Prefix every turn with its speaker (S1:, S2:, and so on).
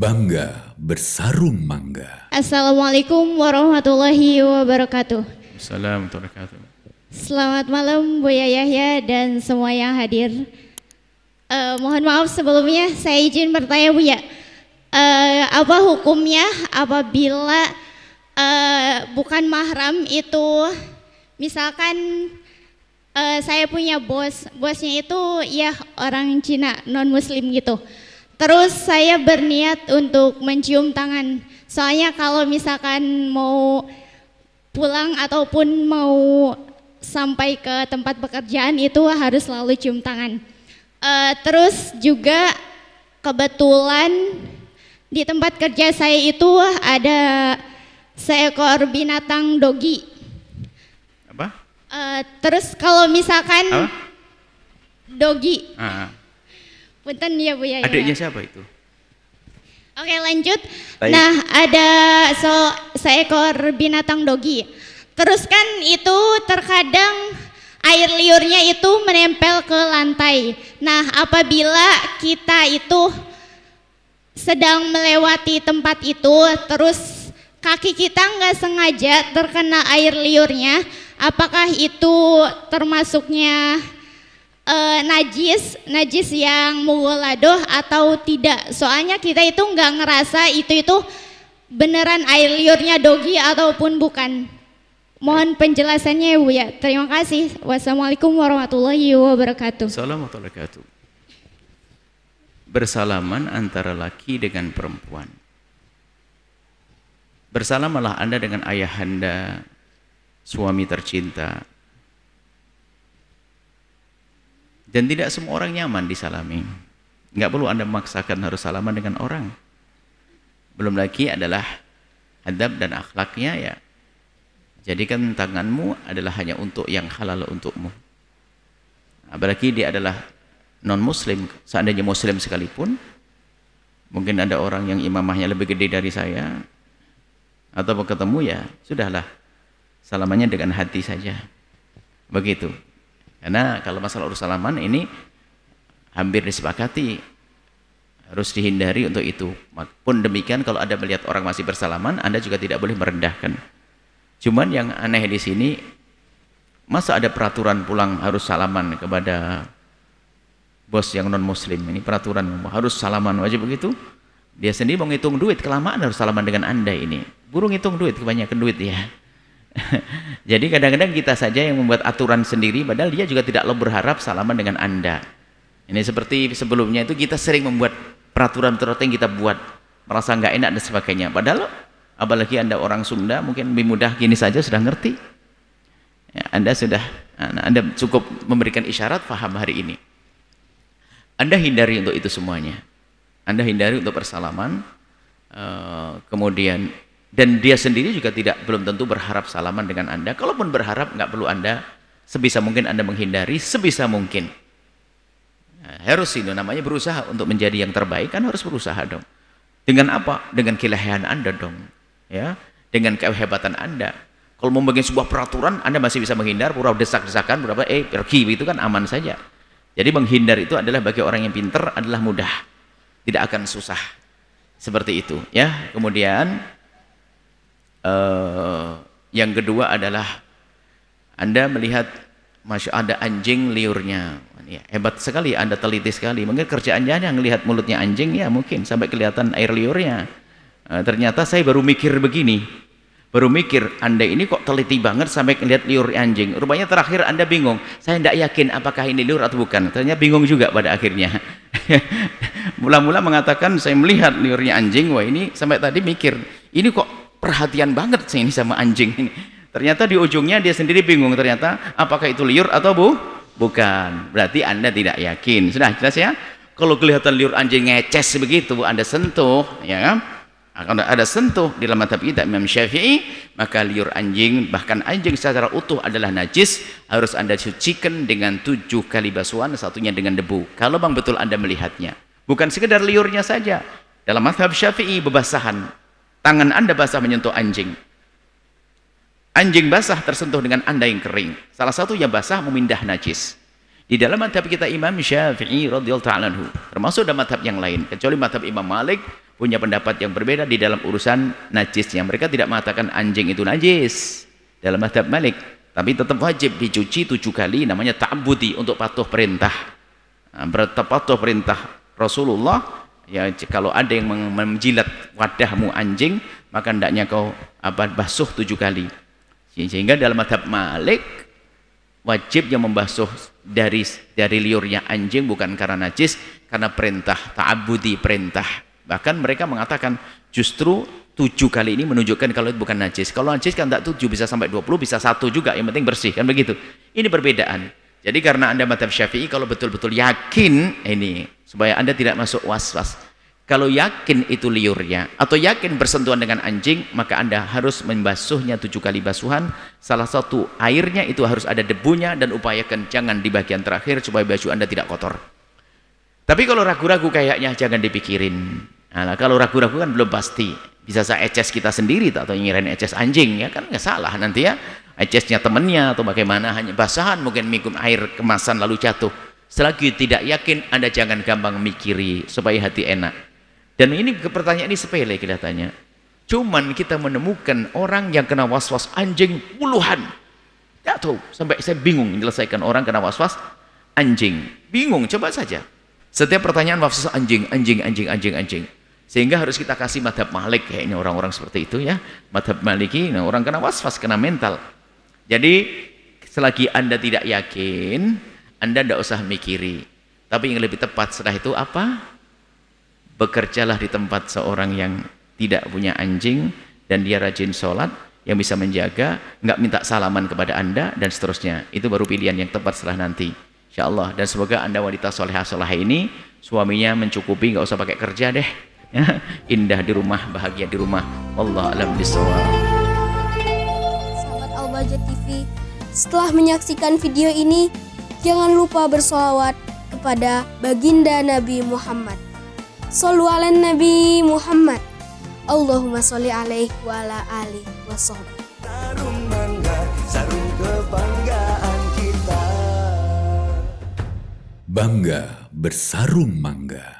S1: Bangga bersarung mangga.
S2: Assalamualaikum warahmatullahi wabarakatuh.
S3: Assalamualaikum warahmatullahi wabarakatuh.
S2: Selamat malam Buya Yahya dan semua yang hadir. Mohon maaf sebelumnya saya izin bertanya Buya. Apa hukumnya apabila bukan mahram itu, misalkan saya punya bosnya itu ya orang Cina non muslim gitu. Terus saya berniat untuk mencium tangan. Soalnya kalau misalkan mau pulang ataupun mau sampai ke tempat pekerjaan itu harus selalu cium tangan. Terus juga kebetulan di tempat kerja saya itu ada seekor binatang dogi.
S3: Apa?
S2: Terus kalau misalkan
S3: Apa?
S2: dogi. Punten ya Bu ya.
S3: Adiknya siapa itu?
S2: Oke lanjut.
S3: Baik.
S2: Nah ada seekor binatang dogi. Terus kan itu terkadang air liurnya itu menempel ke lantai. Nah apabila kita itu sedang melewati tempat itu, terus kaki kita nggak sengaja terkena air liurnya, apakah itu termasuknya najis yang mughaladoh atau tidak? Soalnya kita itu nggak ngerasa itu beneran air liurnya dogi ataupun bukan. Mohon penjelasannya ya Bu ya. Terima kasih. Wassalamualaikum warahmatullahi wabarakatuh.
S3: Assalamualaikum warahmatullahi wabarakatuh. Bersalaman antara laki dengan perempuan. Bersalamalah Anda dengan ayahanda, suami tercinta. Dan tidak semua orang nyaman disalami. Nggak perlu Anda memaksakan harus salaman dengan orang. Belum lagi adalah adab dan akhlaknya ya. Jadikan tanganmu adalah hanya untuk yang halal untukmu. Apalagi dia adalah non-muslim. Seandainya muslim sekalipun, mungkin ada orang yang imamahnya lebih gede dari saya, atau ketemu ya sudahlah, salamannya dengan hati saja. Begitu. Karena kalau masalah urus salaman ini hampir disepakati harus dihindari untuk itu. Pun demikian kalau Anda melihat orang masih bersalaman, Anda juga tidak boleh merendahkan. Cuman yang aneh di sini, masa ada peraturan pulang harus salaman kepada bos yang non muslim? Ini peraturan harus salaman wajib begitu. Dia sendiri mau ngitung duit, kelamaan harus salaman dengan Anda ini. Buru ngitung duit, kebanyakan duit ya. Jadi kadang-kadang kita saja yang membuat aturan sendiri, padahal dia juga tidak berharap salaman dengan Anda. Ini seperti sebelumnya itu kita sering membuat peraturan-peraturan yang kita buat, merasa nggak enak dan sebagainya. Padahal apalagi Anda orang Sunda, mungkin lebih mudah gini saja sudah ngerti. Ya, Anda cukup memberikan isyarat paham hari ini. Anda hindari untuk itu semuanya. Anda hindari untuk bersalaman, kemudian dan dia sendiri juga belum tentu berharap salaman dengan Anda. Kalaupun berharap, nggak perlu Anda, sebisa mungkin Anda menghindari, sebisa mungkin. Nah, harus itu namanya berusaha untuk menjadi yang terbaik, kan harus berusaha dong. Dengan apa? Dengan kelehaan Anda dong. Ya, dengan kehebatan Anda. Kalau mau bikin sebuah peraturan, Anda masih bisa menghindar, pura desak-desakan, pergi, itu kan aman saja. Jadi menghindar itu adalah bagi orang yang pintar adalah mudah. Tidak akan susah. Seperti itu. Ya, kemudian yang kedua adalah Anda melihat masya ada anjing liurnya ya, hebat sekali, Anda teliti sekali. Mungkin kerjaannya yang melihat mulutnya anjing ya, mungkin sampai kelihatan air liurnya. Ternyata saya baru mikir begini, Anda ini kok teliti banget sampai melihat liur anjing. Rupanya terakhir Anda bingung, saya tidak yakin apakah ini liur atau bukan. Ternyata bingung juga pada akhirnya. Mula-mula mengatakan saya melihat liurnya anjing, wah ini sampai tadi mikir, ini kok perhatian banget sih ini sama anjing ini. Ternyata di ujungnya dia sendiri bingung, ternyata apakah itu liur atau bukan. Berarti Anda tidak yakin. Sudah jelas ya? Kalau kelihatan liur anjing ngeces begitu, Anda sentuh, ya kan? Kalau ada sentuh di dalam mazhab kita Imam Syafi'i, maka liur anjing, bahkan anjing secara utuh adalah najis, harus Anda sucikan dengan 7 kali basuhan, satunya dengan debu. Kalau bang betul Anda melihatnya, bukan sekedar liurnya saja. Dalam mazhab Syafi'i bebasahan, tangan Anda basah menyentuh anjing. Anjing basah tersentuh dengan Anda yang kering. Salah satunya basah memindah najis. Di dalam madhab kita Imam Syafi'i radhiyallahu ta'ala anhu, termasuk dalam madhab yang lain, kecuali madhab Imam Malik, punya pendapat yang berbeda di dalam urusan najisnya. Mereka tidak mengatakan anjing itu najis dalam mazhab Malik, tapi tetap wajib dicuci 7 kali, namanya ta'abbudi, untuk patuh perintah. Patuh perintah Rasulullah, ya kalau ada yang menjilat wadahmu anjing, maka hendaknya kau basuh 7 kali. Sehingga dalam mazhab Malik wajib yang membasuh dari liurnya anjing bukan karena najis, karena perintah, ta'abbudi, perintah. Bahkan mereka mengatakan justru 7 kali ini menunjukkan kalau itu bukan najis. Kalau najis kan tak 7, bisa sampai 20, bisa 1 juga, yang penting bersih, kan begitu. Ini perbedaan. Jadi karena Anda mazhab Syafi'i, kalau betul-betul yakin ini, supaya Anda tidak masuk was-was, kalau yakin itu liurnya atau yakin bersentuhan dengan anjing, maka Anda harus membasuhnya 7 kali basuhan. Salah satu airnya itu harus ada debunya, dan upayakan jangan di bagian terakhir supaya baju Anda tidak kotor. Tapi kalau ragu-ragu kayaknya jangan dipikirin. Nah, kalau ragu-ragu kan belum pasti. Bisa saya eces kita sendiri atau ngirain eces anjing, ya kan nggak salah nanti ya. Ecesnya temennya atau bagaimana, hanya basahan mungkin minum air kemasan lalu jatuh. Selagi tidak yakin, Anda jangan gampang mikiri supaya hati enak. Dan ini pertanyaan ini sepele kelihatannya. Cuman kita menemukan orang yang kena was-was anjing puluhan. Tidak tahu, sampai saya bingung menyelesaikan orang kena was-was anjing. Bingung, coba saja. Setiap pertanyaan was-was anjing. Sehingga harus kita kasih madhab Malik, kayaknya orang-orang seperti itu ya. Madhab Maliki, nah orang kena was-was, kena mental. Jadi selagi Anda tidak yakin, Anda tidak usah mikiri. Tapi yang lebih tepat setelah itu apa? Bekerjalah di tempat seorang yang tidak punya anjing dan dia rajin sholat, yang bisa menjaga, nggak minta salaman kepada Anda dan seterusnya. Itu baru pilihan yang tepat setelah nanti, insyaallah. Dan semoga Anda wanita solehah-solehah ini suaminya mencukupi, nggak usah pakai kerja deh ya. Indah di rumah, bahagia di rumah. Wallahu a'lam bishawab.
S4: Sahabat Al-Bahjah TV, setelah menyaksikan video ini, jangan lupa bersolawat kepada baginda Nabi Muhammad. Shollu ala Nabi Muhammad. Allahumma sholli alaihi wa ala alihi wa sahbihi.
S5: Sarung mangga, sarung kebanggaan kita.
S1: Bangga bersarung mangga.